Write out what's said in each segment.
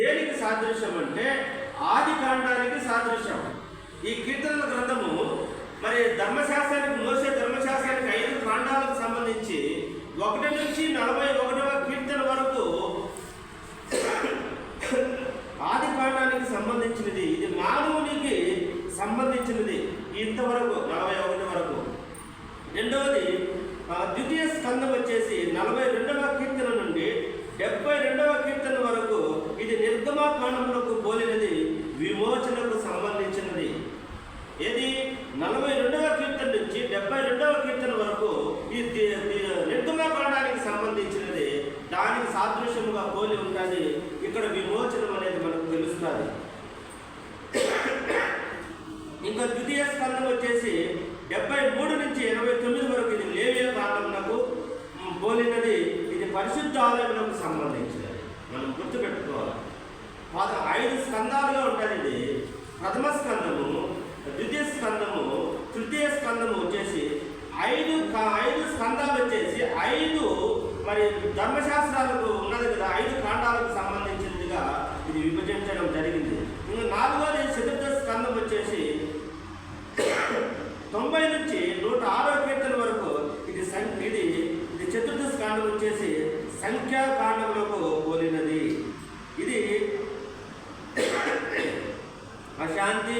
దేనికి సాదృశ్యం అంటే ఆది కాండానికి సాదృశ్యం. ఈ కీర్తనల గ్రంథము మరి ధర్మశాస్త్రానికి, మోసే ధర్మశాస్త్రానికి 5 కాండాలకు సంబంధించి 1 నుంచి 41వ కీర్తన వరకు ఆది కాండానికి సంబంధించినది. ఇది మానవునికి సంబంధించినది ఇంతవరకు 41 వరకు. రెండవది ద్వితీయ స్కందం వచ్చేసి 42వ కీర్తన నుండి 72వ కీర్తన వరకు ఇది నిర్గమకాండములకు పోలినది, విమోచనకు సంబంధించినది. ఇది 42వ కీర్తన నుంచి 72వ కీర్తన వరకు ఈ నిర్గమకాండానికి సంబంధించినది. దానికి సాదృశ్యముగా పోలి ఉంటుంది. ఇక్కడ విమోచనం అనేది మనకు తెలుస్తుంది. ఇంకా ద్వితీయ స్కందం వచ్చేసి 73 నుంచి 89 వరకు ఇది లేవియ కాండమునకు పోలినది. ఇది పరిశుద్ధ ఆలయములకు సంబంధించినది. మనం గుర్తుపెట్టుకోవాలి. 5 స్కందాలుగా ఉంటుంది. ఇది ప్రథమ స్కందము, ద్వితీయ స్కందము, తృతీయ స్కందము వచ్చేసి 5 స్కందాలు వచ్చేసి 5 మరి ధర్మశాస్త్రాలకు ఉన్నది కదా, 5 కాండాలకు సంబంధించినదిగా ఇది విభజించడం జరిగింది. ఇంకా 4వది చతుర్థ స్కందం వచ్చేసి 90 నుంచి 106వ కీర్తన వరకు ఇది చతుర్థ స్కందం వచ్చేసి సంఖ్యాకాండములకు పోలినది. ఇది అశాంతి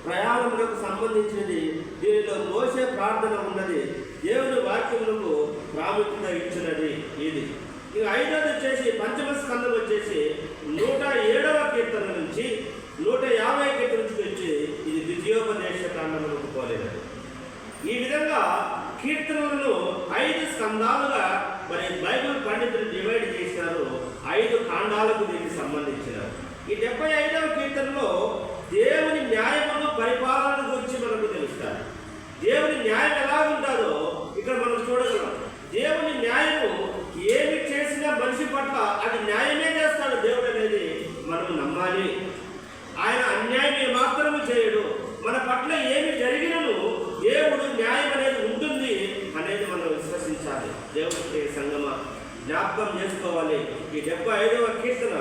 ప్రయాణములకు సంబంధించినది. దీనిలో మోసే ప్రార్థన ఉన్నది. దేవుని వాక్యములకు ప్రాముఖ్యత ఇచ్చినది. ఇది ఇక 5వది వచ్చేసి పంచమ స్కందం వచ్చేసి 107వ కీర్తన నుంచి 150వ కీర్తన నుంచి వచ్చి ఇది ద్వితీయోపదేశ కాండములకు పోలినది. ఈ విధంగా కీర్తనలను 5 స్కందాలుగా మరి బైబిల్ పండితులు డివైడ్ చేశారు. 5 కాండాలకు దీనికి సంబంధించినారు. ఈ 75వ కీర్తనలో దేవుని న్యాయమును, పరిపాలన గురించి మనకు తెలుస్తారు. దేవుని న్యాయం ఎలా ఉంటుందో ఇక్కడ మనం చూడగలం. దేవుని న్యాయము ఏమి చేసినా మనిషి పట్ల అది న్యాయమే చేస్తాడు దేవుడు అనేది మనం నమ్మాలి. ఆయన అన్యాయం మాత్రము చేయడు. మన పట్ల ఏమి జరిగినను దేవుడు న్యాయం అనేది ఉంటుంది అనేది మనం విశ్వసించాలి. దేవుడి సంగమ జ్ఞాపకం చేసుకోవాలి. ఈ 75వ కీర్తన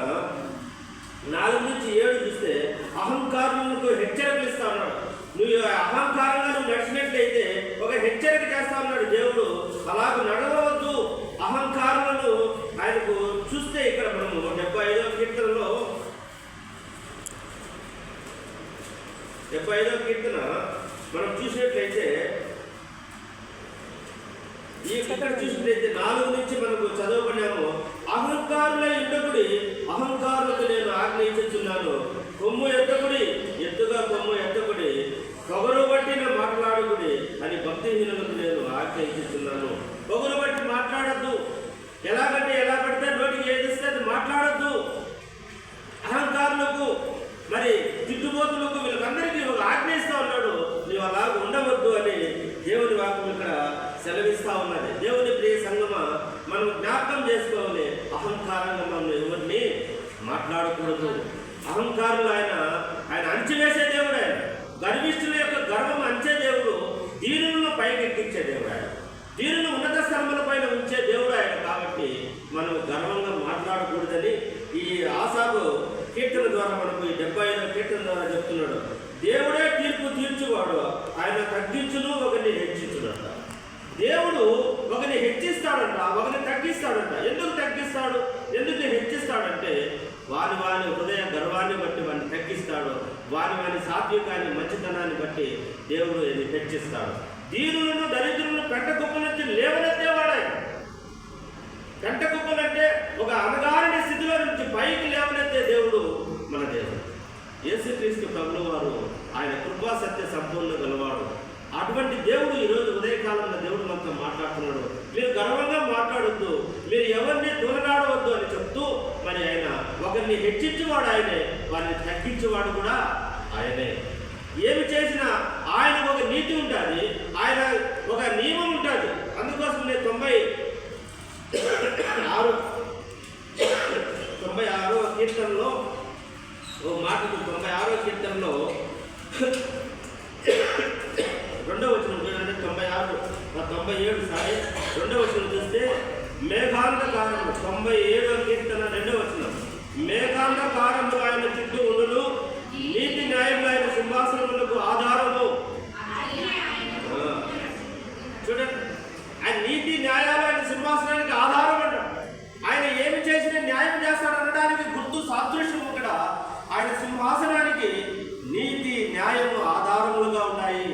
4 నుంచి 7 చూస్తే అహంకారులకు హెచ్చరికలు ఇస్తా ఉన్నాడు. నువ్వు అహంకారంగా నడిచినట్లయితే ఒక హెచ్చరిక చేస్తా ఉన్నాడు దేవుడు. అలాగ నడవవద్దు అహంకారులను ఆయనకు చూస్తే ఇక్కడ మనము 75వ కీర్తనలో 75వ కీర్తన మనం చూసినట్లయితే ఇక్కడ చూసినట్లయితే 4 నుంచి మనకు చదవబడినాము. అహంకారులై ఉండకుడి, అహంకారులకు నేను ఆజ్ఞయించుచున్నాను. కొమ్ము ఎత్తకుడి, ఎత్తుగా కొమ్ము ఎత్తకుడి, పొగరు బట్టిన మాట్లాడుకుడి అని భక్తిహీనులకు నేను ఆజ్ఞయించుచున్నాను. పొగరు బట్టి మాట్లాడద్దు. ఎలాగంటే ఎలా పడితే నోటికి ఏదిస్తే అది మాట్లాడద్దు. అహంకారులకు మరి తిట్టుబోతులకు వీళ్ళకందరికీ ఒక ఆజ్ఞయిస్తా ఉన్నాడు. నువ్వు అలాగ ఉండవద్దు అని దేవుని వాక్యం ఇక్కడ సెలవిస్తా ఉన్నది. దేవుని ప్రియ సంగమ మనం జ్ఞాపకం చేసుకోవాలి. అహంకారంగా మనం ఎవరిని మాట్లాడకూడదు. అహంకారులు ఆయన అణచివేసే దేవుడు. ఆయన గర్విష్ఠుల యొక్క గర్వం అంచే దేవుడు. దీనులను పైకి ఎక్కించే దేవుడు. ఆయన దీనులను ఉన్నత స్థలముల పైన ఉంచే దేవుడు ఆయన. కాబట్టి మనం గర్వంగా మాట్లాడకూడదని ఈ ఆసాబు కీర్తన ద్వారా మనకు ఈ 75వ కీర్తన ద్వారా చెప్తున్నాడు. దేవుడే తీర్పు తీర్చువాడు. ఆయన తగ్గించును, ఒకరిని హెచ్చించుడంట. దేవుడు ఒకరిని హెచ్చిస్తాడంట, ఒకరిని తగ్గిస్తాడంట. ఎందుకు తగ్గిస్తాడు, ఎందుకు హెచ్చిస్తాడంటే వారి హృదయ గర్వాన్ని బట్టి వారిని తగ్గిస్తాడు. వారి సాత్వికాన్ని, మంచితనాన్ని బట్టి దేవుడు హెచ్చిస్తాడు. దీనులను, దరిద్రులను పెంట కుప్పల నుంచి లేవనెత్తేవాడు ఆయన. పెంట కుప్పలంటే ఒక అనగారిన స్థితిలో నుంచి పైకి లేవనెత్తే దేవుడు మన దేవుడు. యేసుక్రీస్తు ప్రభువు వారు ఆయన కృపా సత్య సంపూర్ణ గలవాడు. అటువంటి దేవుడు ఈరోజు ఉదయకాలంలో దేవుడు మనతో మాట్లాడుతున్నాడు. మీరు గర్వంగా మాట్లాడొద్దు, మీరు ఎవరిని తోలనాడవద్దు అని చెప్తూ మరి ఆయన ఒకరిని హెచ్చించేవాడు ఆయనే, వారిని తగ్గించేవాడు కూడా ఆయనే. ఏమి చేసినా ఆయన ఒక నీతి ఉంటుంది, ఆయన ఒక నియమం ఉంటుంది. అందుకోసం నేను 96వ కీర్తనలో ఓ మాటకు 96వ కీర్తనలో 2వ వచనం చూడండి. 97 సారీ 2వ వచనం చూస్తే మేఘాంధకారము 97వ కీర్తన 2వ వచనం. మేఘాంధకారము ఆయన చుట్టూ ఉండును, నీతి న్యాయములు ఆయన సింహాసనములకు ఆధారము. చూడండి, ఆయన నీతి న్యాయాలు ఆయన సింహాసనానికి ఆధారం అంట. ఆయన ఏమి చేసినా న్యాయం చేస్తాడు అనడానికి గుర్తు సాదృశ్యం ఇక్కడ. ఆయన సింహాసనానికి నీతి న్యాయము ఆధారములుగా ఉన్నాయి.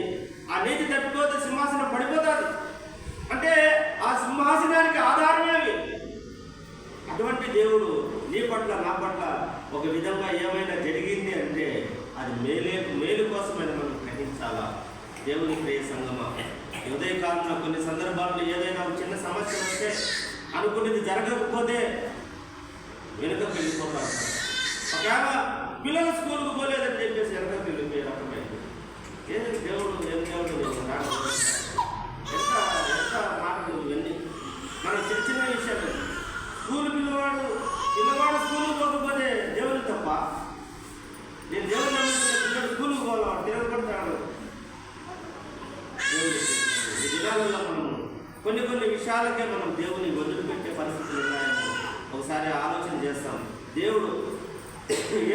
ఆ నీతి తప్పిపోతే సింహాసనం పడిపోతుంది. అంటే ఆ సింహాసనానికి ఆధారమేవి. అటువంటి దేవుడు నీ పట్ల నా పట్ల ఒక విధంగా ఏమైనా జరిగింది అంటే అది మేలు కోసమైనా మనం గ్రహించాలా. దేవుని ప్రియ సంగమా, ఉదయకాలంలో కొన్ని సందర్భాల్లో ఏదైనా చిన్న సమస్య వస్తే అనుకునేది జరగకపోతే వెనుకకు వెళ్ళిపోతారు. ఒకవేళ పిల్లలు స్కూల్కి పోలేదని చెప్పేసి వెనకకు వెళ్ళిపోయే రకమైంది. ఏది దేవుడు ఏం దేవుడు ఎంత ఎంత మాటలు ఇవన్నీ. మనం చిన్న చిన్న విషయాలు. పిల్లవాడు స్కూల్కి పోకపోతే దేవుని తప్ప. నేను దేవుని నమ్ముతున్న పిల్లడు స్కూల్కి పోవాలి, తిరగబడతాడు. ఈ దినాలలో మనం కొన్ని విషయాలకే మనం దేవుని వదిలిపెట్టే పరిస్థితులు ఉన్నాయని ఒకసారి ఆలోచన చేస్తాం. దేవుడు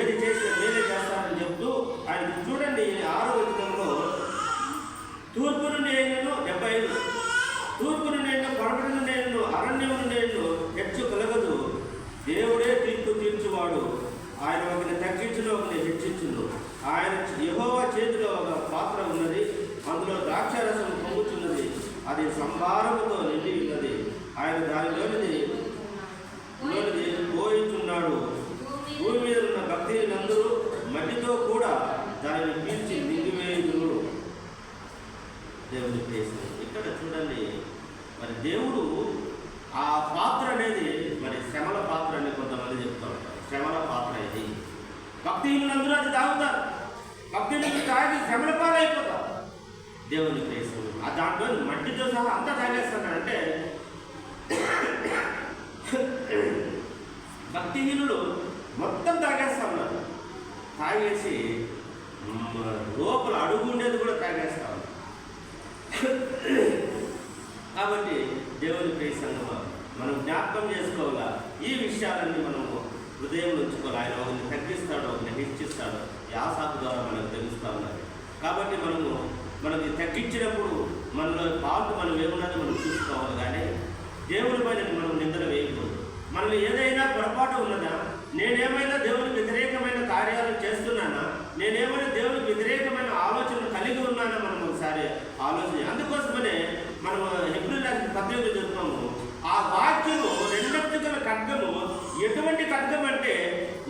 ఏది చేస్తే మేలే చేస్తానని చెప్తూ ఆయన చూడండి 6వ వచనంలో తూర్పును నేను 75 తూర్పును నేను పడమటిను నేను అరణ్యమును నేను హెచ్చు కలగదు. దేవుడే తీర్చువాడు. ఆయన ఒకరిని తగ్గించును, ఒకరిని హెచ్చించును. ఆయన యెహోవా చేతిలో ఒక పాత్ర ఉన్నది, అందులో ద్రాక్షారసం పొంగుతున్నది, అది సంభారముతో నిండి ఉన్నది. ఆయన దానిలోనిది పోయించున్నాడు. భూమి మీద ఉన్న భక్తులందరూ మట్టితో కూడా దానిని పీల్చి మింగివేయుదురు. దేవుని చేసింది ఇక్కడ చూడండి. మరి దేవుడు ఆ పాత్ర అనేది మరి శ్రమల పాత్ర అని కొంతమంది చెప్తూ ఉంటారు. శ్రమల పాత్ర ఇది. భక్తులందరూ అది తాగుతారు. భక్తులు తాగి శ్రమల పాలైపోతారు. దేవుని చేసింది ఆ దాంట్లో మట్టితో సహా అంతా తాగేస్తున్నాడంటే భక్తిహీనులు మొత్తం తాగేస్తా ఉన్నారు. తాగేసి లోపల అడుగు ఉండేది కూడా తాగేస్తా ఉన్నారు. కాబట్టి దేవుని ప్రియ సంగమా, మనం జ్ఞాపకం చేసుకోవాలా. ఈ విషయాలన్నీ మనము హృదయం ఉంచుకోవాలి. ఆయన ఒకరిని తగ్గిస్తాడు, ఒకరిని హెచ్చిస్తాడు. యాసాకు ద్వారా మనకు తెలుస్తూ ఉన్నది. కాబట్టి మనకి తగ్గించినప్పుడు మనలో పాటు మనం ఏమున్నది మనం చూసుకోవాలి. కానీ దేవుని పైన మనం నిందన వేయకూడదు. మనలో ఏదైనా పొరపాటు ఉన్నదా, నేనేమైనా దేవునికి వ్యతిరేకమైన కార్యాలు చేస్తున్నానా, నేనేమైనా దేవునికి వ్యతిరేకమైన ఆలోచనలు కలిగి ఉన్నానా మనం ఒకసారి ఆలోచన. అందుకోసమనే మనం హెబ్రీయుల పత్రికలో చెప్తున్నాము. ఆ వాక్యము రెండొత్తుగల ఖడ్గము ఎటువంటి ఖడ్గం అంటే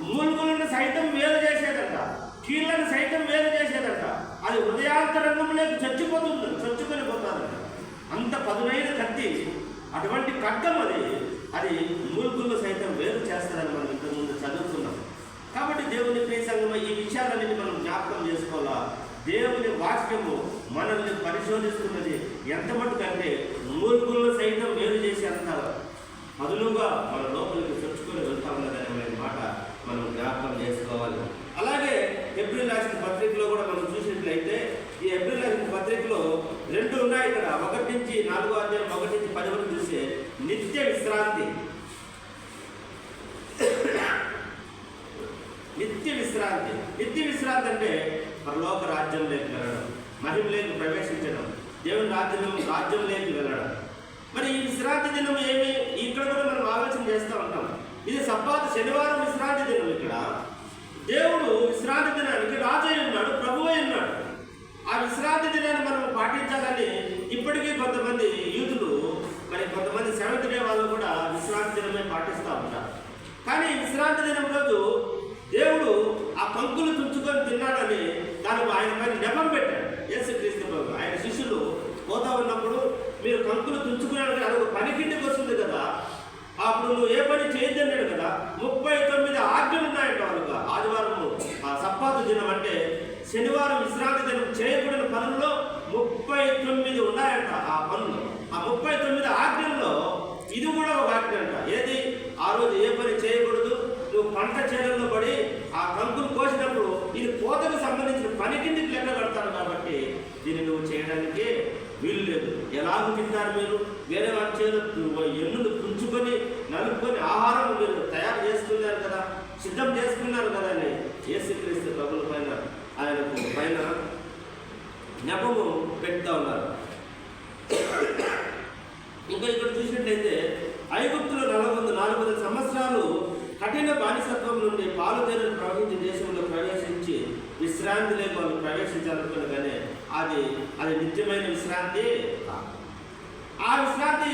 మూలుగులను సైతం వేరు చేసేదంట, కీళ్ళను సైతం వేరు చేసేదంట. అది హృదయాంతరంగంలోకి చొచ్చుకొని పోతాదంట. అంత పదునైన కత్తి. అటువంటి ఖడ్గం అది మూలుగులను సైతం వేరు చేస్తారని మనం ఇంతకుముందు చదువుతున్నాం. కాబట్టి దేవుని ప్రియ సంగమా, ఈ విషయాలన్నిటి మనం జ్ఞాపకం చేసుకోవాలా. దేవుని వాక్యము మనల్ని పరిశోధిస్తున్నది. ఎంత మటుకంటే మూలుగులను సైతం వేరు చేసి అంత పదులుగా మన లోపలికి చొచ్చుకొని వెళ్తా ఉన్నదనే మాట మనం జ్ఞాపకం చేసుకోవాలి. అలాగే హెబ్రీయుల రాసిన పత్రికలో కూడా మనం చూసినట్లయితే ఈ హెబ్రీయుల రాసిన పత్రికలో 2 ఉన్నాయి ఇక్కడ. 1 నుంచి 4వ అధ్యాయం 1 నుంచి 10 వరకు చూస్తే నిత్య విశ్రాంతి. నిత్య విశ్రాంతి అంటే పరలోక రాజ్యంలోకి వెళ్ళడం, మహిమలోకి ప్రవేశించడం, దేవుని రాజ్యంలోకి వెళ్ళడం. మరి ఈ విశ్రాంతి దినం ఏమి? ఇక్కడ కూడా మనం ఆలోచన చేస్తూ ఉంటాం. ఇది సబ్బాతు, శనివారం విశ్రాంతి దినం. ఇక్కడ దేవుడు విశ్రాంతి దినానికి రాజు అయి ఉన్నాడు, ప్రభు అయి ఉన్నాడు. ఆ విశ్రాంతి దినాన్ని మనం పాటించాలని ఇప్పటికీ కొంతమంది యూతులు, మరి కొంతమంది 7th డే వాళ్ళు కూడా విశ్రాంతి దినమే పాటిస్తూ ఉంటారు. కానీ విశ్రాంతి దినం రోజు దేవుడు ఆ కంకులు తుంచుకొని తిన్నాడని దానికి ఆయన పైన నెపం పెట్టాడు. యేసుక్రీస్తు ప్రభు ఆయన శిష్యులు పోతా ఉన్నప్పుడు మీరు కంకులు తుంచుకున్నాడు, అది ఒక పనికింటికి వస్తుంది కదా, అప్పుడు నువ్వు ఏ పని చేయొద్దన్నాడు కదా. 39 ఆజ్ఞలు ఉన్నాయంట వాళ్ళకు. ఆదివారం ఆ సబ్బాతు దినం అంటే శనివారం విశ్రాంతి దినం చేయకూడని పనుల్లో 39 ఉన్నాయంట. ఆ పనులు, ఆ 39 ఆజ్ఞల్లో ఇది కూడా ఒక ఆజ్ఞ అంట. ఏది? ఆ రోజు ఏ పని చేయకూడదు. నువ్వు పంట చేనుల్లో పడి ఆ కంకులు కోసినప్పుడు ఇది కోతకు సంబంధించిన పనికింటికి లెక్క కడతారు. కాబట్టి దీన్ని నువ్వు చేయడానికి వీలు లేదు. ఎలాగూ తింటారు మీరు? వేరే వారి చేను ఎన్నులు తుంచుకొని నలుపుకొని ఆహారం మీరు తయారు చేసుకున్నారు కదా. సిద్ధం చేసుకున్నారు కదండి. యేసుక్రీస్తు ప్రభుల పైన ఆయనకు పైన నెపము పెడతా ఉన్నారు. ఇంకా ఇక్కడ చూసినట్లయితే ఐగుప్తులో 400 సంవత్సరాలు కఠిన బానిసత్వం నుండి పాలుతేనెలు ప్రవహించే దేశంలో ప్రవేశించి విశ్రాంతి లేక వాళ్ళు ప్రవేశించాలనుకున్న కానీ అది నిత్యమైన విశ్రాంతి కాదు. ఆ విశ్రాంతి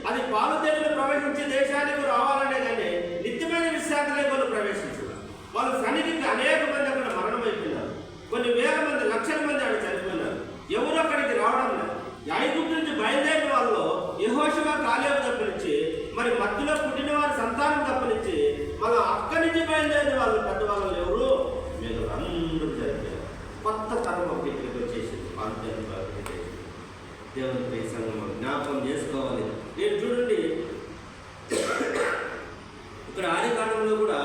అది పాలుతేనెలు ప్రవేశించే దేశానికి రావాలనే కానీ నిత్యమైన విశ్రాంతి లేక వాళ్ళు ప్రవేశించారు. వాళ్ళు సన్నిధికి అనేక మంది అక్కడ మరణమైపోయినారు. కొన్ని వేల మంది, లక్షల మంది అక్కడ చనిపోయినారు. ఎవరు అక్కడికి రావడం లేదు. ఐగుప్తు నుంచి బయలుదేరిన వాళ్ళు యెహోషువ, కాలేబు తప్పనించి, మరి మధ్యలో పుట్టిన వారి సంతానం తప్పనించి, మళ్ళీ అక్కడి నుంచి బయలుదేరిన వాళ్ళు పెద్దవాళ్ళు ఎవరు మీరు అందరూ జరిపారు. కొత్త తరం ఒకటి ఇక్కడికి వచ్చేసింది. దేవుని సంఘం జ్ఞాపకం చేసుకోవాలి. నేను చూడండి, ఇక్కడ ఆదికాండంలో కూడా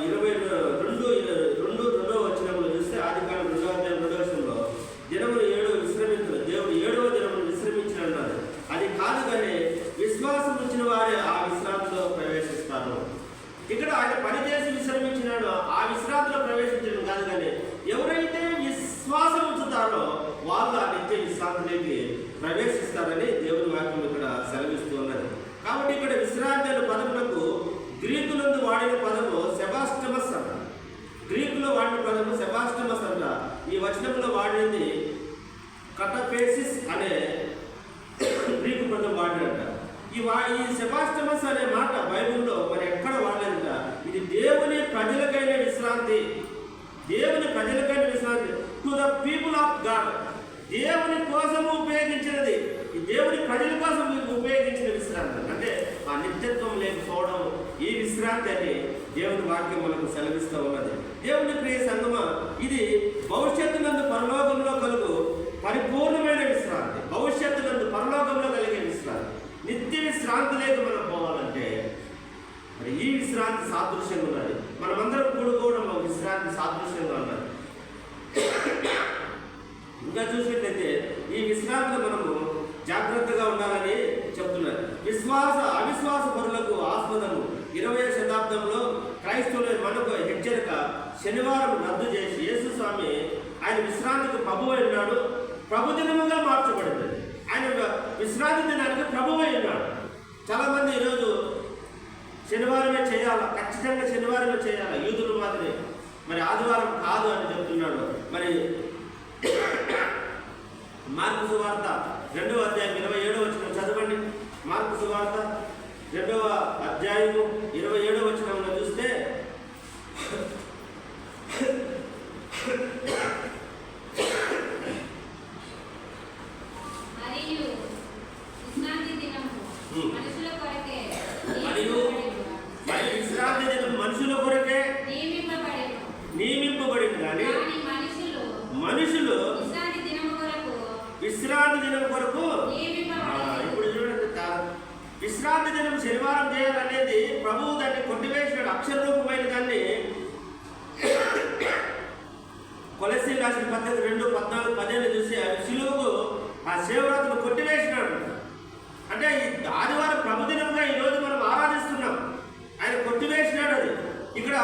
22 వచనంలో చూస్తే, ఆదికాండం 2:2 దినములు 7 విశ్రమించు, దేవుడు 7వ దినమును విశ్రమించిన అన్నారు. అది కాదు కానీ విశ్వాసం ఉంచిన వారే ఆ విశ్రాంతిలో ప్రవేశిస్తారు. ఇక్కడ ఆయన పనిచేసి విశ్రమించినాడో ఆ విశ్రాంతిలో ప్రవేశించడం కాదు కానీ ఎవరైతే విశ్వాసం ఉంచుతారో వాళ్ళు ఆ నిత్య విశ్రాంతిలోకి ప్రవేశిస్తారని దేవుని వాక్యం ఇక్కడ సెలవిస్తూ ఉన్నది. కాబట్టి ఇక్కడ విశ్రాంతి అనే పదములకు గ్రీకులందు వాడిన పదము సెబాస్టమస్ అంట. గ్రీకులో వాడిన పదము సెబాస్టమస్ అంట. ఈ వచనంలో వాడినది కటపేసిస్ అనే గ్రీకు పదం వాడినంట. ఈ సెబాస్టమస్ అనే మాట బైబిల్లో మరి ఎక్కడ వాడలేదంట. ఇది దేవుని ప్రజలకైన విశ్రాంతి, దేవుని ప్రజలకైన విశ్రాంతి, to the people of God. దేవుని కోసము ఉపయోగించినది, ఈ దేవుని ప్రజల కోసం ఉపయోగించిన విశ్రాంతి. అంటే ఆ నిత్యత్వం లేకపోవడం ఈ విశ్రాంతి అని దేవుని వాక్యం మనకు సెలవిస్తూ ఉన్నది. దేవుని ప్రియ సంగమా, ఇది భవిష్యత్తునందు పరలోకంలో కలుగు పరిపూర్ణమైన విశ్రాంతి. భవిష్యత్తునందు పరలోకంలో కలిగే విశ్రాంతి, నిత్య విశ్రాంతి లేక మనం పోవాలంటే మరి ఈ విశ్రాంతి సాదృశ్యంగా ఉన్నది. మనమందరం కూడుకోవడం విశ్రాంతి సాదృశ్యంగా ఉన్నది. ఇంకా చూసినట్లయితే ఈ విశ్రాంతిలో మనము జాగ్రత్తగా ఉండాలని చెప్తున్నారు. అవిశ్వాస పరులకు ఆస్పదము 20వ శతాబ్దంలో క్రైస్తవులు మనకు హెచ్చరిక శనివారం రద్దు చేసి యేసు స్వామి ఆయన విశ్రాంతికి ప్రభువై ఉన్నాడు, ప్రభు దినముగా మార్చబడింది. ఆయన విశ్రాంతి దినానికి ప్రభువై ఉన్నాడు. చాలామంది ఈరోజు శనివారమే చేయాలా, ఖచ్చితంగా శనివారమే చేయాలా, యూదుల మాదిరి మరి ఆదివారం కాదు అని చెప్తున్నాడు. మరి మార్కు సువార్త 2వ అధ్యాయం 27వ వచనం చదవండి. మార్కు సువార్త 2వ అధ్యాయము 27వ వచనంలో చూస్తే విశ్రాంతి దినం మనుషుల కొరకే నియమింపబడింది కానీ మనుషులు విశ్రాంతి దినం కొరకు. ఇప్పుడు చూడండి, విశ్రాంతి దినం శనివారం చేయాలనేది ప్రభువు దాన్ని కొట్టివేసినాడు. అక్షర రూపమైన దాన్ని కొలెస్సీలు రాసిన పద్ధతి 2:14-15 చూసి శిలువకు ఆ సేవరాత్రులు కొట్టివేసినాడు. అంటే ఆదివారం ప్రభుదినంగా ఈరోజు మనం ఆరాధిస్తున్నాం, ఆయన కొట్టివేసినాడు. అది ఇక్కడ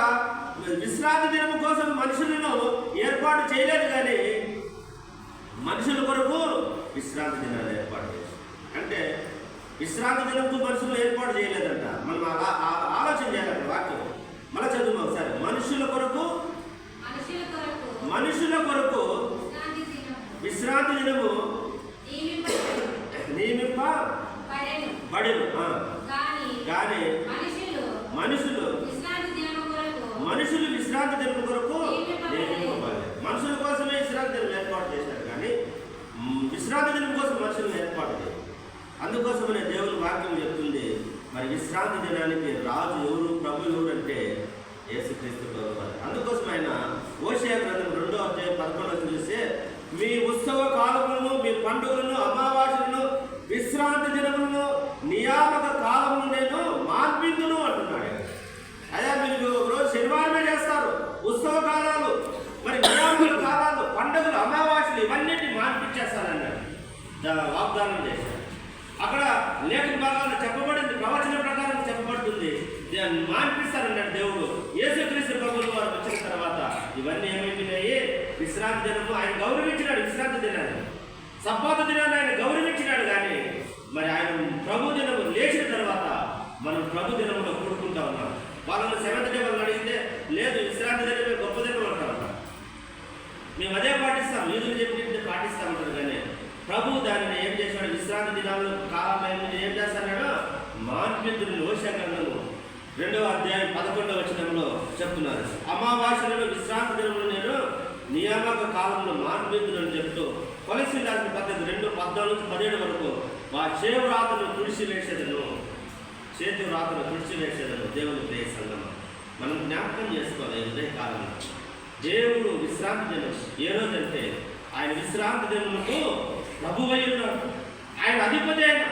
విశ్రాంతి దినం కోసం మనుషులను ఏర్పాటు చేయలేదు కానీ మనుషుల కొరకు విశ్రాంతి దినాలు ఏర్పాటు చేశారు. అంటే విశ్రాంతి దినంకు మనుషులను ఏర్పాటు చేయలేదంట. మనం ఆలోచన చేయాలంట. వాక్యం మళ్ళీ చదువు ఒకసారి. మనుషుల కొరకు విశ్రాంతి దినము నియమింపబడెను కానీ మనుషులు విశ్రాంతి దినం కొరకు నియమింపబడలేదు. మనుషుల కోసమే విశ్రాంతి దినం ఏర్పాటు చేశారు కానీ విశ్రాంతి దినం కోసం మనుషులను ఏర్పాటు చేయరు. అందుకోసమనే దేవుని వాక్యం చెప్తుంది, మరి విశ్రాంతి దినానికి రాజు ఎవరు, ప్రభు ఎవరు అంటే యేసుక్రీస్తు ప్రభువు. అందుకోసం ఆయన హోషేయ గ్రంథం 2వ అధ్యాయం 11 చూస్తే, మీ ఉత్సవ కాలములను, మీ పండుగలను, అమావాస్యలను, విశ్రాంతి దినములను, నియామక కాలమును నేను మార్పించును అంటున్నాడు. అదే మీరు రోజు శనివారమే చేస్తారు, ఉత్సవ కాలాలు, మరి నియామక కాలాలు, పండుగలు, అమావాస్యలు ఇవన్నిటిని మార్పించేస్తానన్నాడు, వాగ్దానం చేశాడు. అక్కడ లేఖన భాగాలు చెప్పబడింది, ప్రవచన ప్రకారం చెప్పబడుతుంది. జరుగుతుంది, మాన్పిస్తారన్నాడు దేవుడు. యేసుక్రీస్తు ప్రభువు వారు వచ్చిన తర్వాత ఇవన్నీ ఏమైపోయినాయి? విశ్రాంతి దినము ఆయన గౌరవించినాడు, విశ్రాంతి దినాన్ని, సబ్బాతు దినాన్ని ఆయన గౌరవించినాడు. కానీ మరి ఆయన ప్రభు దినము లేచిన తర్వాత మనం ప్రభు దినంలో కూడుకుంటా ఉన్నాం. వాళ్ళని సెవెంత్ డే వాళ్ళు అడిగితే లేదు విశ్రాంతి దినమే గొప్ప దినం అంటారు. మేము అదే పాటిస్తాం, యూదులు చెప్పినట్టు పాటిస్తూ ఉంటారు. కానీ ప్రభు దానిని ఏం చేశాడు? విశ్రాంతి దినాలు కాలం ఏం చేస్తాడు? మాన్పితుని ఓషగ్రంథము 2వ అధ్యాయం 11వ వచనంలో చెప్తున్నారు. అమావాస్యలను విశ్రాంతి దినములు నేను నియామక కాలంలో మాన్పితులని చెప్తూ కొలసి రాసిన పద్ధతి 2:14-17 వరకు మా చేతి వ్రాతను తుడిచి వేసేదను, చేతి వ్రాతను తుడిచి వేసేదను. దేవుని ప్రియ సంగమ మనం జ్ఞాపకం చేసుకోవాలి. ఇదే కాలంలో దేవుడు విశ్రాంతి దినం ఏ రోజంటే ఆయన విశ్రాంతి దినములకు ప్రభువై ఉన్నాడు. ఆయన అధిపతి, అయిన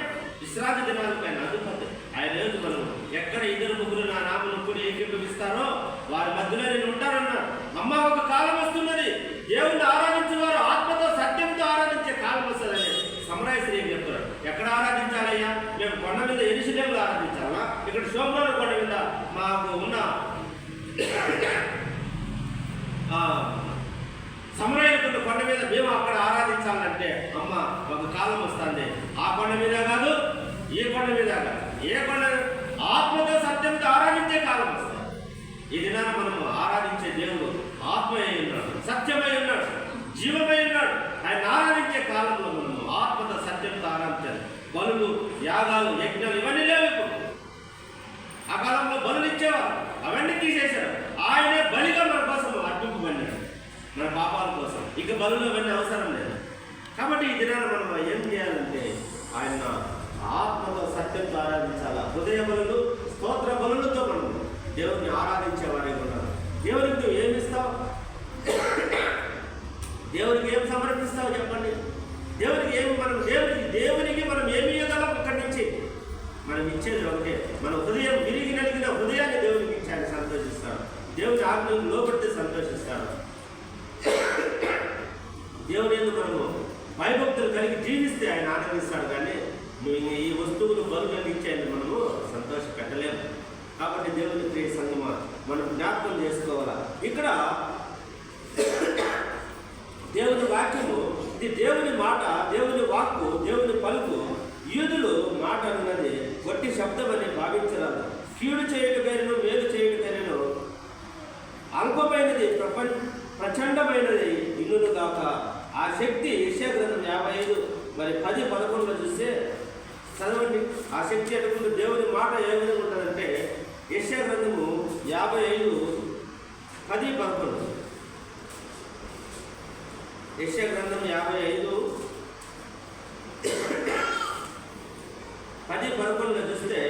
విశ్రాంతి దినాలకు ఆయన అధిపతి. ఆయన రోజు మనం ఎక్కడ 2-3 నా నామను కూడా ఏకీభవిస్తారో వారి మధ్యలో నేను ఉంటానన్నాడు. అమ్మ ఒక కాలం వస్తున్నది, దేవుణ్ణి ఆరాధించేవారు ఆత్మతో సత్యంతో ఆరాధించే కాలం వస్తుందని సమరాయశ్రీ ఏం చెప్తారు. ఎక్కడ ఆరాధించాలయ్యా? మేము కొండ మీద ఎరుషలేములో ఆరాధించాలా? ఇక్కడ శోభ్రోను కొండ మీద మాకు ఉన్న సమరయుల కొండ మీద మేము అక్కడ ఆరాధించాలంటే అమ్మ ఒక కాలం వస్తుంది. ఆ కొండ మీద కాదు, ఈ కొండ మీద కాదు, ఏ కొండ ఆత్మతో సత్యంతో ఆరాధించే కాలం వస్తుంది. ఈ దినాన మనము ఆరాధించే దేవుడు ఆత్మయై ఉన్నాడు, సత్యమై ఉన్నాడు, జీవమై ఉన్నాడు. ఆయన ఆరాధించే కాలంలో మనము ఆత్మతో సత్యంతో ఆరాధించాలి. బలులు, యాగాలు, యజ్ఞాలు ఇవన్నీ లేవు. ఇప్పుడు ఆ కాలంలో బలులు ఇచ్చేవారు, అవన్నీ తీసేశారు. ఆయనే బలిగా మన కోసం అర్పింపబడినాడు, మన పాపాల కోసం. ఇక బలులు అవన్నీ అవసరం లేదు. కాబట్టి ఈ దినాన మనం ఏం చేయాలంటే ఆయన ఆత్మతో సత్యంతో ఆరాధించాలా. హృదయ బలులు, స్తోత్ర బలులతో మనం దేవుడిని ఆరాధించేవారే ఉన్నారు. దేవునికి నువ్వు ఏమిస్తావు? దేవునికి ఏం సమర్పిస్తావు చెప్పండి? దేవునికి ఏమి మనం దేవునికి మనం ఏమి ఇవ్వగలం? ఇక్కడి నుంచి మనం ఇచ్చేది ఒకటే, మన హృదయం విరిగి నలిగిన హృదయాన్ని దేవునికి ఇచ్చి ఆయన సంతోషిస్తాడు. దేవుని ఆజ్ఞను లోబడితే సంతోషిస్తాడు. దేవుని ఎందుకు మనము భయభక్తులు కలిగి జీవిస్తే ఆయన ఆనందిస్తాడు. కానీ నువ్వు ఈ వస్తువులు బరువులను ఇచ్చేది మనము సంతోష పెట్టలేము. కాబట్టి దేవుని ప్రియ సంగమా మనం జ్ఞాపకం చేసుకోవాలా. ఇక్కడ దేవుని వాక్యము, ఇది దేవుని మాట, దేవుని వాక్కు, దేవుని పలుకు. యూదులు మాట అన్నది వట్టి శబ్దం అని భావించరాదు. కీడు చేయటకైనను మేలు చేయటకైనను అల్పమైనది ప్రచండమైనది ఇల్లును కాక. ఆ శక్తి యెషయా గ్రంథం 55:10-11 చూస్తే చదవండి. ఆ శక్తి అనుకుంటే దేవుని మాట ఏ విధంగా ఉంటుందంటే యెషయా గ్రంథము 55:10-11. యెషయా గ్రంథం 55:10-11 చూస్తే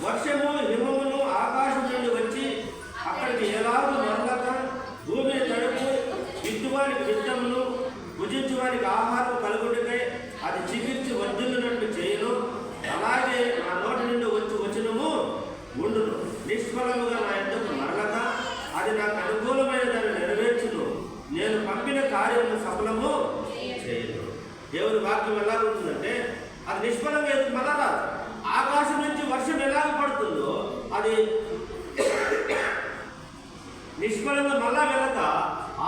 వర్షము హిమమును ఆకాశం నుండి వచ్చి అక్కడికి ఎలాగో మరలక భూమిని తడుపు, విత్తువానికి విత్తమును భుజించువానికి ఆహారం కలుగుటకై అది చికిత్స వర్ధిల్లునట్టు చేయను. అలాగే నా నోటి నుండి వచనము ఉండును. నిష్ఫలముగా నా యొద్దకు మరలక అది నాకు అనుకూలమైన దాన్ని నెరవేర్చును. నేను పంపిన కార్యమును సఫలము చేయను. దేవుని వాక్యం ఎలా ఉంటుందంటే అది నిష్ఫలంగా ఎందుకు మరలా? ఆకాశం నుంచి వర్షం ఎలాగ పడుతుందో అది నిష్ఫలంగా మళ్ళా వెళ్ళక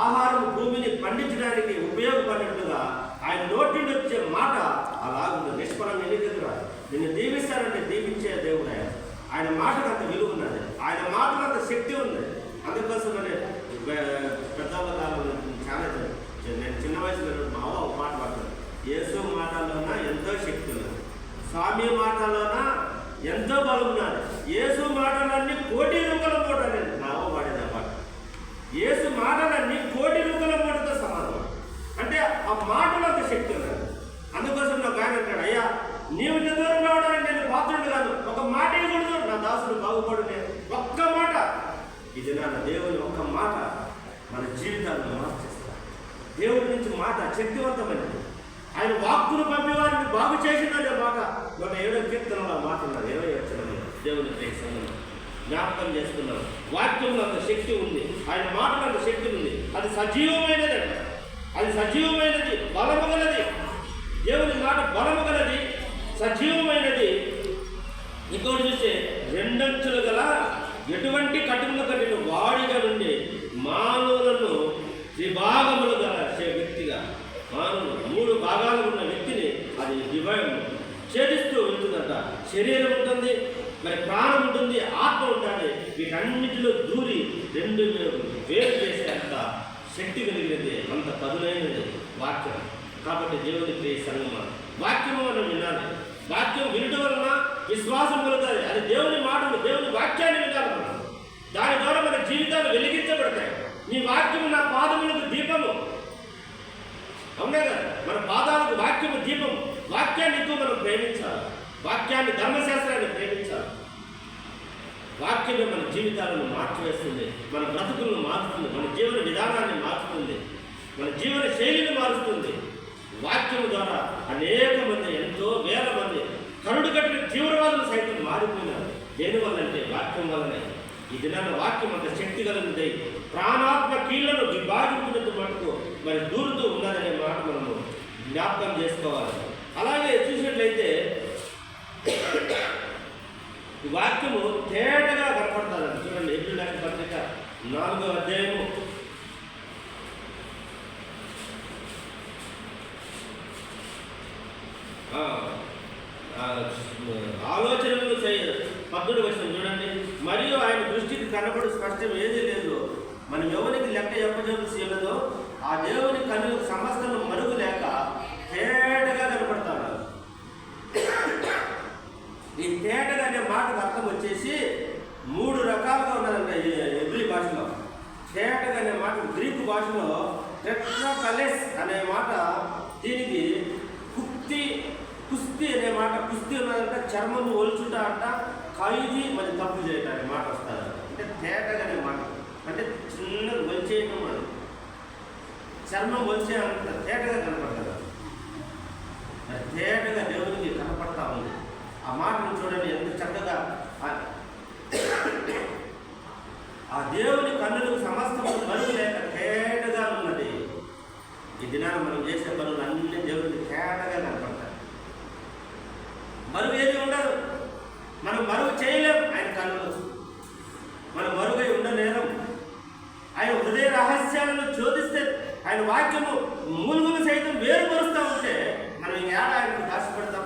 ఆహారం భూమిని పండించడానికి ఉపయోగపడినట్టుగా ఆయన నోటి నుండి వచ్చే మాట అలాగుంది. నిష్ఫలంగా ఎన్నికరా నిన్ను దీవిస్తారంటే దీవించే దేవుడు ఆయన. ఆయన మాటకు అంత విలువ ఉన్నది, ఆయన మాటకు అంత శక్తి ఉంది. అందుకోసమనే పెద్దవాళ్ళు చాలా నేను చిన్న వయసులో మా అవ్వ ఒక మాట పాడతాను. యేసు మాటల్లోన ఎంతో శక్తి ఉన్నది, స్వామి మాటల్లోన ఎంతో బలం ఉన్నది. యేసు మాటలన్నీ కోటి రూపాయల మూట అనేది మా అవ్వ పాడేది ఆ పాట. యేసు మాటలన్నీ కోటి రూపాయల మూటతో సమానం. అంటే ఆ మాటలో అంత శక్తి ఉన్నది. అందుకోసం నాకు ఆయన అంటాడు, అయ్యా నీవు ఇంత దూరం రావడానికి నేను పాత్రుడు కాదు, ఒక మాట ఇవ్వకూడదు, నా దాసుడు బాగుపడు. ఒక్క మాట, ఇది నా దేవుని ఒక్క మాట మన జీవితాలను మార్చేస్తారు. దేవుడి నుంచి మాట శక్తివంతమైనది. ఆయన వాక్కును పంపి వారిని బాగు చేసినదే మాట 107వ కీర్తనలో మాట ఉన్నది. 20వ వచనంలో దేవుని ప్రేక్షకులు జ్ఞాపకం చేసుకున్నాం. వాక్యంలో అంత శక్తి ఉంది, ఆయన మాటలో అంత శక్తి ఉంది. అది సజీవమైనది అంట, అది సజీవమైనది, బలము గలది. దేవుని మాట బలము గలది, సజీవమైనది. ఇంకోటి చూస్తే రెండంచులు గల ఎటువంటి కఠిన వాడిగా నుండి మానవులను త్రిభాగములుగా వ్యక్తిగా మానవులు 3 భాగాలు ఉన్న వ్యక్తిని అది ఛేదిస్తూ ఉంటుందంట. శరీరం ఉంటుంది, మరి ప్రాణం ఉంటుంది, ఆత్మ ఉంటుంది. వీటన్నిటిలో దూరి 2 వేరు చేసేంత శక్తి కలిగినది, అంత పదునైనది వాక్యం. కాబట్టి దేవుని ప్రియ సంగమా, వాక్యము మనం వినాలి. వాక్యం వినడం వలన విశ్వాసం కలుగుతుంది. అది దేవుని మాటలు, దేవుని వాక్యాన్ని వినాలి మనం. దాని ద్వారా మన జీవితాలు వెలిగించబడతాయి. నీ వాక్యము నా పాదములకు దీపము. అవునా కదా? మన పాదాలకు వాక్యము దీపము. వాక్యాన్ని ఎక్కువ మనం ప్రేమించాలి. వాక్యాన్ని, ధర్మశాస్త్రాన్ని ప్రేమించాలి. వాక్యమే మన జీవితాలను మార్చివేస్తుంది, మన బ్రతుకులను మారుస్తుంది, మన జీవన విధానాన్ని మార్చుతుంది, మన జీవన శైలిని మారుస్తుంది. వాక్యము ద్వారా అనేక మంది, ఎంతో వేల మంది కరుడు కట్టిన తీవ్రవాదులు సైతం మారిపోయినారు. దేనివల్లంటే వాక్యం వల్లనే. ఈ దినాన వాక్యం అంత శక్తి కలిగింది. ప్రాణాత్మ కీళ్లను విభాగించినంత మటుకు మరి దూరుతూ ఉన్నదనే మాట మనము జ్ఞాపకం చేసుకోవాలి. అలాగే చూసినట్లయితే ఈ వాక్యము తేటగా కనపడతారండి. చూడండి, ఏప్రిల్ రాసిన పత్రిక 4వ అధ్యాయము 13వ వచనం చూడండి. మరియు ఆయన దృష్టికి కనబడు స్పష్టం ఏది లేదు. మనం ఎవరికి లెక్క చెప్పజేయలేదో ఆ దేవుని కన్నులకు సమస్తం మరుగు లేక తేటగా కనపడతాడు. ఈ తేటగా అనే మాటకు అర్థం వచ్చేసి 3 రకాలుగా ఉన్నదంట హెబ్రీ భాషలో. తేటగా అనే మాట గ్రీకు భాషలో టెట్రాకలెస్ అనే మాట, దీనికి కుస్తీ అనే మాట. కుస్తీ ఉన్నదంట చర్మము ఒలుచుట అంట, ఖైదీ మరి తప్పు చేయటం అనే మాట వస్తుంది. అంటే తేటగా అనే మాట అంటే చిన్నగా ఒలిచేయటం, అది చర్మం ఒలిచే అంట తేటగా కనపడతారు. తేటగా దేవునికి కనపడతా ఉంది. ఆ మాటను చూడండి ఎంత చక్కగా. ఆ దేవుని కన్నులకు సమస్తం మరుగు లేక తేటగా ఉన్నది. ఈ దినాన్ని మనం చేసే పనులు అన్ని దేవునికి తేటగా కనపడతాయి. మరుగు ఏది ఉండదు. మనం మరుగు చేయలేం ఆయన కన్నులు. మనం మరుగై ఉండలేరం. ఆయన హృదయ రహస్యాలను చోదిస్తే, ఆయన వాక్యము మూలుగులు సైతం వేరుపరుస్తూ ఉంటే మనం ఏడ ఆయనకు దాచిపెడతాం?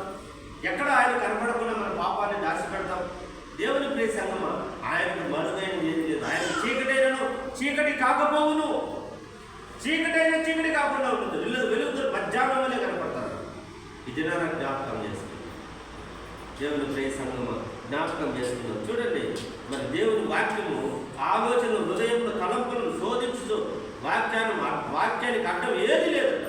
ఎక్కడ ఆయన కనపడకుండా మన పాపాన్ని దాచిపెడతాం? దేవుని ప్రియ సంగమా, ఆయనకు మరుగైనది ఏది లేదు. ఆయన చీకటైనను చీకటి కాకపోవును, చీకటైన చీకటి కాకుండా ఉంటుంది. వెలుగుతూ మధ్యాహ్నం వల్లే కనపడతారు. ఇది నా జ్ఞాపకం చేస్తుంది. దేవుని ప్రియ సంగమా, జ్ఞాపకం చేసుకున్నాం. చూడండి, మరి దేవుని వాక్యము ఆలోచన హృదయంలో తలంపులను శోధించు. వాక్యానికి అడ్డం ఏది లేదంట.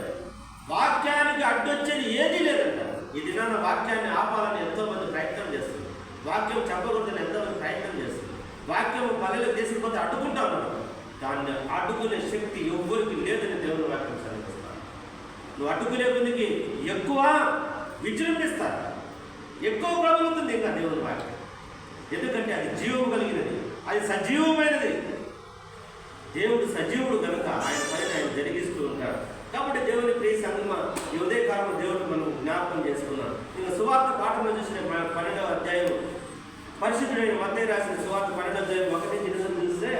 వాక్యానికి అడ్డొచ్చేది ఏది లేదంట. ఈ దినాన వాక్యాన్ని ఆపాలని ఎంతోమంది ప్రయత్నం చేస్తుంది. వాక్యం చెప్పకూడదని ఎంతోమంది ప్రయత్నం చేస్తుంది. వాక్యం పల్లెలకు తీసుకుపోతే అడ్డుకుంటా ఉన్నాడు. దాన్ని అడ్డుకునే శక్తి ఎవ్వరికి లేదని దేవుని వాక్యం చదివిస్తాను. నువ్వు అడ్డుకునే కొద్దికి ఎక్కువ విజృంభిస్తారు, ఎక్కువ ప్రబలుతుంది ఇంకా దేవుని వాక్యం. ఎందుకంటే అది జీవం కలిగినది, అది సజీవమైనది. దేవుడు సజీవుడు కనుక ఆయన పైన ఆయన జరిగిస్తూ ఉంటాడు. కాబట్టి దేవుని ప్రియ సంగమా, ఈ ఉదయకాలంలో దేవుడు మనం జ్ఞాపకం చేసుకున్నాం. ఇంకా సువార్త పాఠంలో చూసిన 12వ అధ్యాయం, పరిశుద్ధుడైన మత్తయి రాసిన సువార్త 12వ అధ్యాయం 1-8 చూస్తే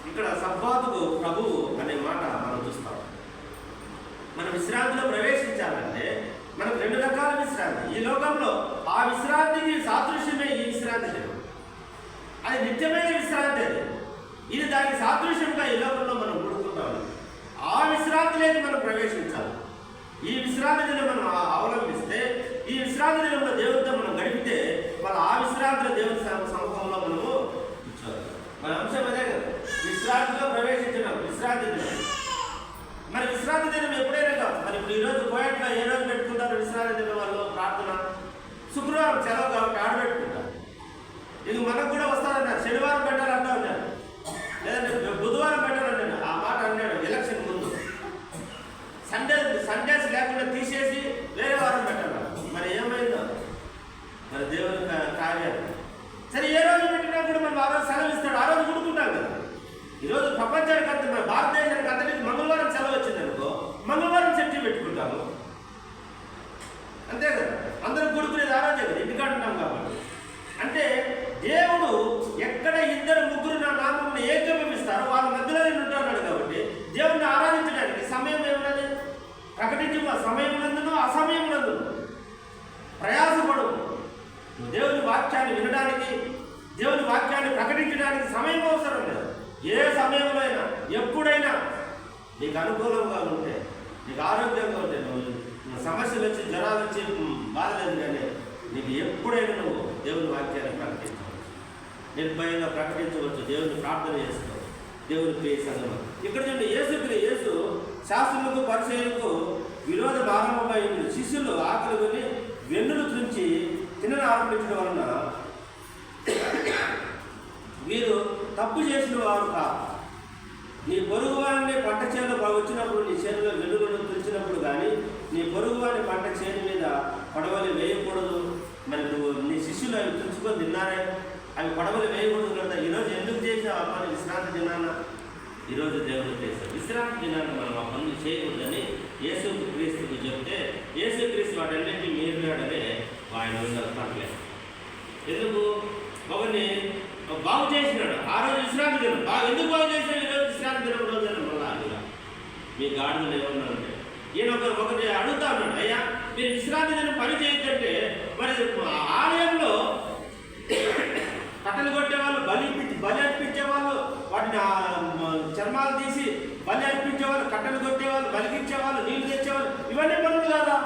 ఇక్కడ సబ్బాతుకు ప్రభువు అనే మాట మనం చూస్తాం. మన విశ్రాంతిలో ప్రవేశించాలంటే మనకు 2 రకాల విశ్రాంతి ఈ లోకంలో. ఆ విశ్రాంతికి సాదృశ్యమే ఈ విశ్రాంతి లేదు. అది నిత్యమైన విశ్రాంతి. అది ఇది దానికి సాదృశ్యంగా ఈ లోకంలో మనం కూడుకుంటాం. ఆ విశ్రాంతిలోకి మనం ప్రవేశించాలి. ఈ విశ్రాంతి దినం మనం అవలంబిస్తే, ఈ విశ్రాంతి దినంలో దేవుడితో మనం గడిపితే, మన ఆ విశ్రాంతిలో దేవుని సమూహంలో మనము కూర్చోవాలి. మన అంశం అదే కదా, విశ్రాంతిలో ప్రవేశించడం. విశ్రాంతి దినం మరి విశ్రాంతి దినం ఎప్పుడైనా కాదు. మరి ఇప్పుడు ఈరోజు కోయట్లో ఏ రోజు పెట్టుకుంటారు విశ్రాంతి దినం? వాళ్ళు ప్రార్థన శుక్రవారం సెలవు కాబట్టి ఆడబెట్టుకుంటారు. ఇది మనకు కూడా వస్తారన్నారు. శనివారం పెట్టాలంటా ఉన్నారు, లేదంటే బుధవారం పెట్టాలన్నాడు. ఆ మాట అన్నాడు ఎలక్షన్ ముందు. సండేస్ లేకుండా తీసేసి వేరే వారం పెట్టాలి. మరి ఏమైందో మరి దేవుని కార్యాలు. సరే, ఏ రోజు పెట్టినా కూడా మనం ఆ రోజు సెలవు ఇస్తాడు. ఆ రోజు గుడుకుంటాం కదా. ఈరోజు ప్రపంచానికి అంత, మన భారతదేశానికి అంతటికి మంగళవారం సెలవు వచ్చింది అనుకో, మంగళవారం చర్చి పెట్టుకుంటాము. అంతే కదా, అందరూ గుడుకునేది ఆ రోజే కదా, ఇంటికాడ ఉంటాం కాబట్టి. అంటే దేవుడు ఎక్కడ ఇద్దరు ముగ్గురు నా నామమును ఏకీభవిస్తారో వాళ్ళ మధ్యలో నేను ఉంటాను కాబట్టి దేవుడిని ఆరాధించడానికి సమయం ఏమున్నది? ప్రకటించు సమయమునందును అసమయమునందును ప్రయాసపడు. దేవుని వాక్యాన్ని వినడానికి, దేవుని వాక్యాన్ని ప్రకటించడానికి సమయం అవసరం లేదు. ఏ సమయంలో అయినా, ఎప్పుడైనా నీకు అనుకూలంగా ఉంటే, నీకు ఆరోగ్యంగా ఉంటే, నువ్వు సమస్యలు వచ్చి జ్వరాలు వచ్చి బాధ లేదు, కానీ నీకు ఎప్పుడైనా నువ్వు దేవుని వాక్యాన్ని ప్రకటించవచ్చు, నిర్భయంగా ప్రకటించవచ్చు, దేవుని ప్రార్థన చేసుకోవచ్చు. దేవుని ప్రియ సంగమం. ఇక్కడ చూడండి, యేసు శాస్త్రులకు పరిచయులకు విరోధం ఆరంభమై శిష్యులు ఆకలి కొని వెన్నులు తుంచి తినని ఆరంభించడం వలన వీరు తప్పు చేసిన వారు కాదు. నీ పొరుగువారిని పంట చేను వచ్చినప్పుడు నీ చేనులో వెన్నులను తుంచినప్పుడు కానీ నీ పొరుగువారిని పంట చేను మీద పడవలు వేయకూడదు. మరి నువ్వు నీ శిష్యులు అవి తుంచుకొని తిన్నారే, అవి పడవలు వేయకూడదు కదా. ఈరోజు ఎందుకు చేసావు అమ్మ విశ్రాంతి దినాన? ఈరోజు దేవుడు చేశాడు విశ్రాంతి దినాన్ని మనం ఆ పనులు చేయకూడదని యేసు క్రీస్తుకు చెప్తే, యేసు క్రీస్తు వాటన్నింటినీ మీరున్నాడనే ఆయన పడలేదు. ఎందుకు? ఒకరిని బాగు చేసినాడు, ఆ రోజు విశ్రాంతి దినం. ఎందుకు బాగు చేసినాడు? ఈరోజు విశ్రాంతి దినం రోజైనా మళ్ళీ మీ గాడిదలు ఏమన్నారంటే, ఈయన ఒకటి అడుగుతా ఉన్నాడు, అయ్యా మీరు విశ్రాంతి దినం పని చేయొద్దంటే మరి ఆలయంలో కట్టలు కొట్టేవాళ్ళు, బలి అర్పించేవాళ్ళు, వాటిని చర్మాలు తీసి బలి అర్పించేవాళ్ళు, కట్టలు కొట్టేవాళ్ళు, బలికిచ్చేవాళ్ళు, నీళ్లు తెచ్చేవాళ్ళు, ఇవన్నీ పనులు కాదా?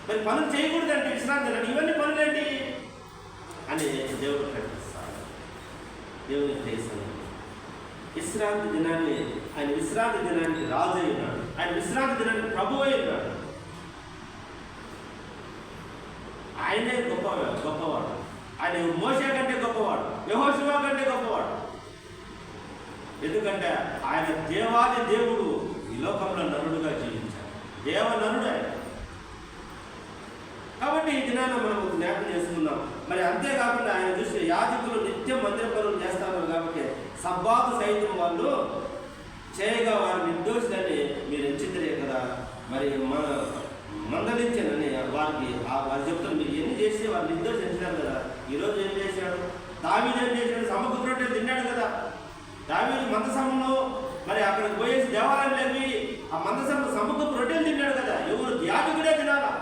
మరి పనులు చేయకూడదంటే విశ్రాంతి ఇవన్నీ పనులేంటి అని దేవుడు ప్రకటిస్తాడు. దేవుని ప్రేసను విశ్రాంతి దినాన్ని, ఆయన విశ్రాంతి దినానికి రాజు అయినాడు, ఆయన విశ్రాంతి దినానికి ప్రభు అయినాడు. ఆయనే గొప్పవాడు. ఆయన మోషే కంటే గొప్పవాడు, యెహోషువ కంటే గొప్పవాడు. ఎందుకంటే ఆయన దేవాది దేవుడు ఈ లోకంలో నరుడుగా జీవించాడు, దేవనరుడు ఆయన. కాబట్టి ఈ దినాన్ని మనం జ్ఞాపకం చేసుకుందాం. మరి అంతేకాకుండా ఆయన దృష్టి యాజకులు నిత్యం మందిర పనులు చేస్తారు కాబట్టి సబ్బాతు సైతం వాళ్ళు చేయగా వారు నిర్దోషులని మీరు ఎంచిద్దరే కదా, మరి మందలించనని వారికి వారు చెప్తారు. మీరు ఎన్ని చేస్తే వారు నిర్దోషించినారు కదా. ఈరోజు ఏం చేశాడు? దావీదు ఏం చేశాడు? సముద్ర రొట్టెలు తిన్నాడు కదా. దావీదు మందసంలో మరి అక్కడికి పోయేసి దేవాలయం లేవి ఆ మందసంలో సముద్ర రొట్టెలు తిన్నాడు కదా. ఎవరు? యాజకుడే తినాలా.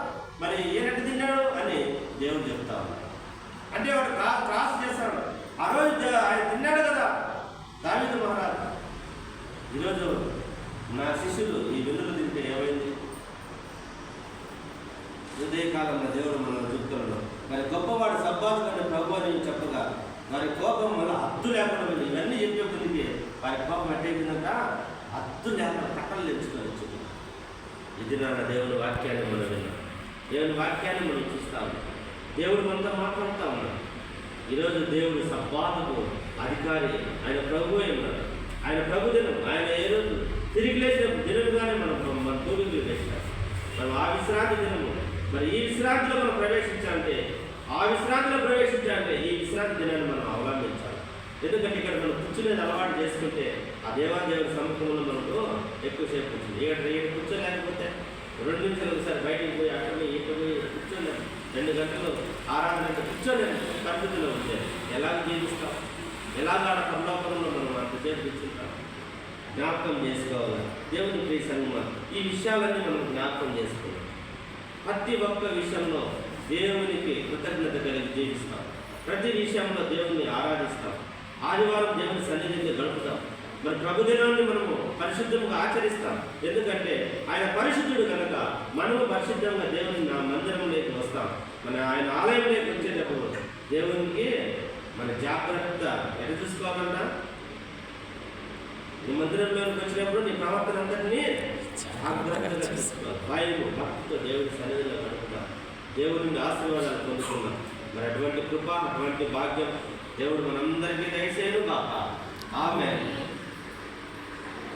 మరి ఏనంటే తిన్నాడు అని దేవుడు చెప్తా ఉన్నాడు. అంటే వాడు క్రాస్ చేస్తాడు. ఆ రోజు ఆయన తిన్నాడు కదా దావీదు మహారాజు. ఈరోజు నా శిష్యులు ఈ వెన్నులు తింటే ఏమైంది? హృదయకాలంలో దేవుడు మనం చెప్తున్నాడు. మరి గొప్పవాడు సబ్బాతు కంటే ప్రభు అని చెప్పగా వారి కోపం మళ్ళీ హద్దు లేకుండా పోయింది. ఇవన్నీ చెప్పేప్పటికీ వారి కోపం ఎట్టయిపోయిందంట, హద్దు లేకుండా కట్టలు తెచ్చుకోవచ్చు. ఇది నాన్న దేవుని వాక్యాన్ని మనం విన్నాం, దేవుని వాక్యాన్ని మనం చూస్తాము. దేవుడు మనతో మాట్లాడుతూ ఉన్నాడు. ఈరోజు దేవుడు సబ్బాతుకు అధికారి, ఆయన ప్రభు అయి ఉన్నాడు. ఆయన ప్రభు దినం, ఆయన ఏ రోజు తిరిగి లేచిన దినముగానే మన భూమికి వేసినాడు. మనం ఆ విశ్రాంతి దినము, మరి ఈ విశ్రాంతిలో మనం ప్రవేశించాలంటే, ఆ విశ్రాంతిలో ప్రవేశించాలంటే ఈ విశ్రాంతి దినాన్ని మనం అవలంబించాలి. ఎందుకంటే ఇక్కడ మనం కూర్చునేది అలవాటు చేసుకుంటే ఆ దేవాదేవుడి సముఖంలో మనకు ఎక్కువసేపు కూర్చుంది. ఇక్కడ కూర్చోలేకపోతే 2 నిమిషాలు ఒకసారి బయటికి పోయి అక్కడ పోయి ఇక్కడ పోయి కూర్చోలేము. 2 గంటలు ఆరాధన కూర్చోలేము. పరిస్థితిలో ఉంటే ఎలాగ జీవిస్తాం? ఎలాగ పరలోకంలో మనం అంతసేపు కూర్చుంటాం? జ్ఞాపకం చేసుకోవాలి. దేవుని ప్రియ సంగమా, ఈ విషయాలన్నీ మనం జ్ఞాపకం చేసుకోవాలి. ప్రతి ఒక్క విషయంలో దేవునికి కృతజ్ఞత కలిగి జీవిస్తాం. ప్రతి విషయంలో దేవుని ఆరాధిస్తాం. ఆదివారం దేవుని సన్నిధిని గడుపుతాం. మరి ప్రభుదినాన్ని మనము పరిశుద్ధంగా ఆచరిస్తాం. ఎందుకంటే ఆయన పరిశుద్ధుడు కనుక మనము పరిశుద్ధంగా దేవుని మందిరంలోకి వస్తాం. మన ఆయన ఆలయంలోకి వచ్చేటప్పుడు దేవునికి మన జాగ్రత్త ఎటు చూసుకోవాలన్నా, నీ మందిరంలోకి వచ్చినప్పుడు నీ ప్రవర్తన అంతటినీ జాగ్రత్తగా చూసుకోవాలి. భయము భక్తితో దేవుని సన్నిధిలో గడుపుతాం. దేవుని ఆశీర్వాదాలు పొందుకున్నాం. మరి అటువంటి కృప, అటువంటి భాగ్యం దేవుడు మనందరికీ దయచేయను కాక. ఆమేన్.